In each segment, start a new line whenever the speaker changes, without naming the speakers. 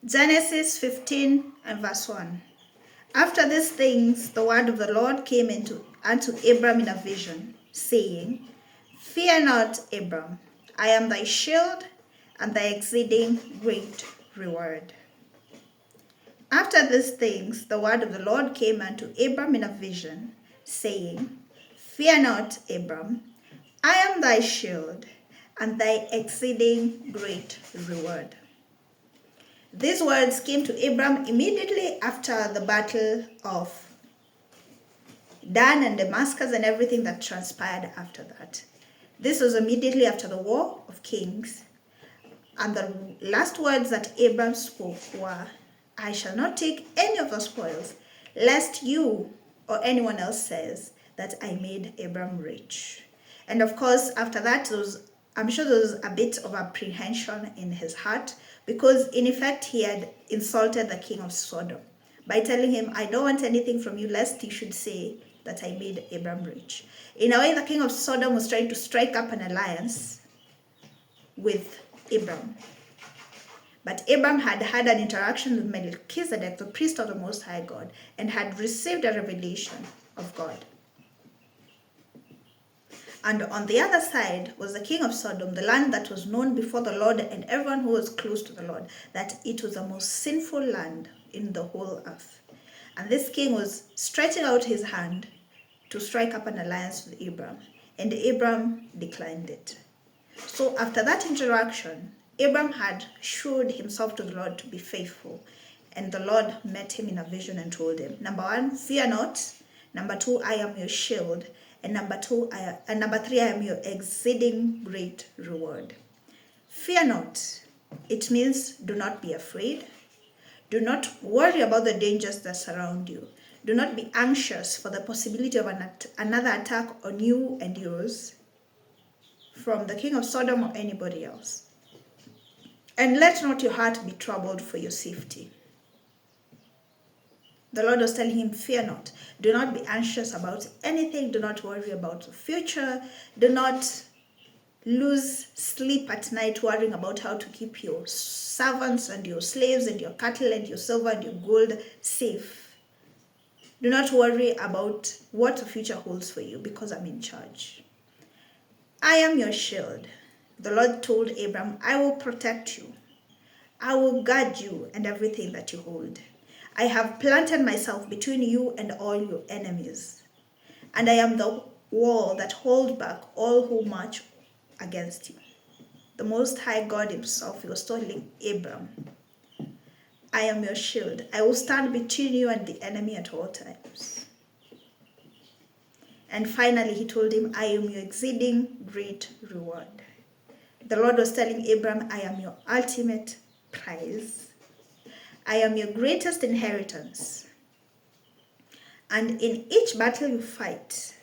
Genesis 15 and verse 1. After these things, the word of the Lord came unto Abram in a vision, saying, Fear not, Abram, I am thy shield and thy exceeding great reward. After these things, the word of the Lord came unto Abram in a vision, saying, Fear not, Abram, I am thy shield and thy exceeding great reward. These words came to Abram immediately after the battle of Dan and Damascus and everything that transpired after that. This was immediately after the War of Kings. And the last words that Abram spoke were, I shall not take any of the spoils, lest you or anyone else says that I made Abram rich. And of course, after that, I'm sure there was a bit of apprehension in his heart, because in effect, he had insulted the king of Sodom by telling him, I don't want anything from you, lest you should say that I made Abram rich. In a way, the king of Sodom was trying to strike up an alliance with Abram. But Abram had had an interaction with Melchizedek, the priest of the Most High God, and had received a revelation of God. And on the other side was the king of Sodom, the land that was known before the Lord and everyone who was close to the Lord, that it was the most sinful land in the whole earth. And this king was stretching out his hand to strike up an alliance with Abram, and Abram declined it. So after that interaction, Abram had showed himself to the Lord to be faithful, and the Lord met him in a vision and told him, number 1, fear not. Number 2, I am your shield. And number 3, I am your exceeding great reward. Fear not. It means do not be afraid. Do not worry about the dangers that surround you. Do not be anxious for the possibility of another attack on you and yours from the king of Sodom or anybody else. And let not your heart be troubled for your safety. The Lord was telling him, fear not. Do not be anxious about anything. Do not worry about the future. Do not lose sleep at night worrying about how to keep your servants and your slaves and your cattle and your silver and your gold safe. Do not worry about what the future holds for you, because I'm in charge. I am your shield. The Lord told Abram, I will protect you. I will guard you and everything that you hold. I have planted myself between you and all your enemies, and I am the wall that holds back all who march against you. The Most High God himself was telling Abram, I am your shield. I will stand between you and the enemy at all times. And finally, he told him, I am your exceeding great reward. The Lord was telling Abram, I am your ultimate prize. I am your greatest inheritance. And in each battle you fight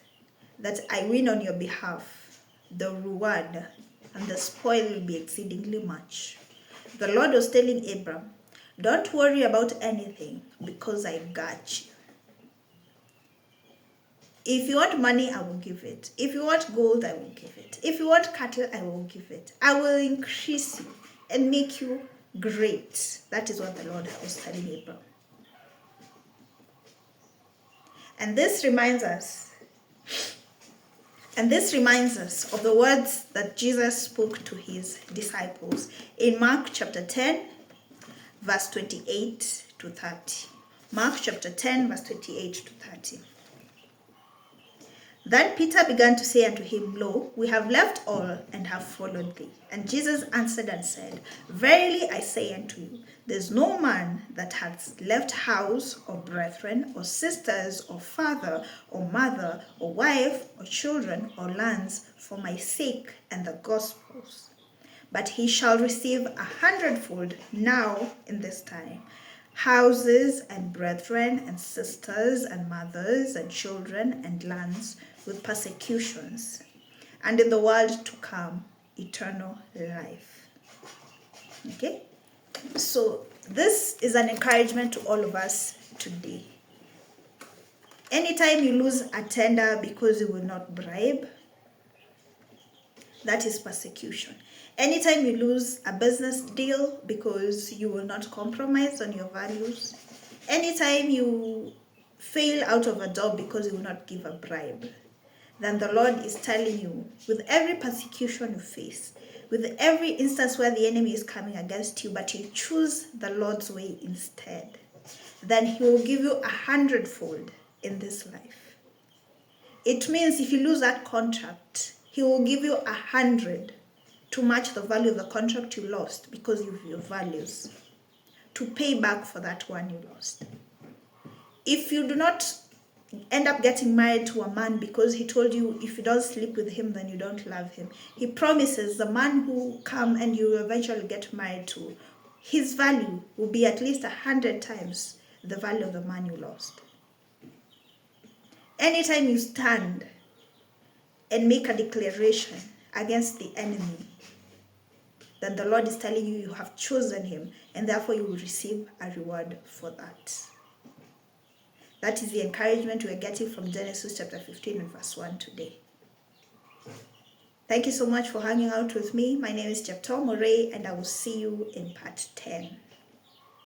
that I win on your behalf, the reward and the spoil will be exceedingly much. The Lord was telling Abram, don't worry about anything, because I got you. If you want money, I will give it. If you want gold, I will give it. If you want cattle, I will give it. I will increase you and make you great. That is what the Lord was telling Abram. And this reminds us of the words that Jesus spoke to his disciples in Mark chapter 10, verse 28 to 30. Mark chapter 10, verse 28 to 30. Then Peter began to say unto him, Lo, we have left all and have followed thee. And Jesus answered and said, Verily I say unto you, there is no man that hath left house, or brethren, or sisters, or father, or mother, or wife, or children, or lands, for my sake and the gospel's, but he shall receive 100-fold now in this time, houses and brethren and sisters and mothers and children and lands, with persecutions, and in the world to come, eternal life. Okay? So this is an encouragement to all of us today. Anytime you lose a tender because you will not bribe, that is persecution. Anytime you lose a business deal because you will not compromise on your values, anytime you fail out of a job because you will not give a bribe, then the Lord is telling you, with every persecution you face, with every instance where the enemy is coming against you, but you choose the Lord's way instead, then he will give you 100-fold in this life. It means if you lose that contract, he will give you 100 to match the value of the contract you lost because of your values, to pay back for that one you lost. If you do not end up getting married to a man because he told you if you don't sleep with him then you don't love him, he promises the man who come and you eventually get married to, his value will be at least 100 times the value of the man you lost. Anytime you stand and make a declaration against the enemy, then the Lord is telling you you have chosen him, and therefore you will receive a reward for that. That is the encouragement we are getting from Genesis chapter 15 and verse 1 today. Thank you so much for hanging out with me. My name is Chepto Moray, and I will see you in part 10.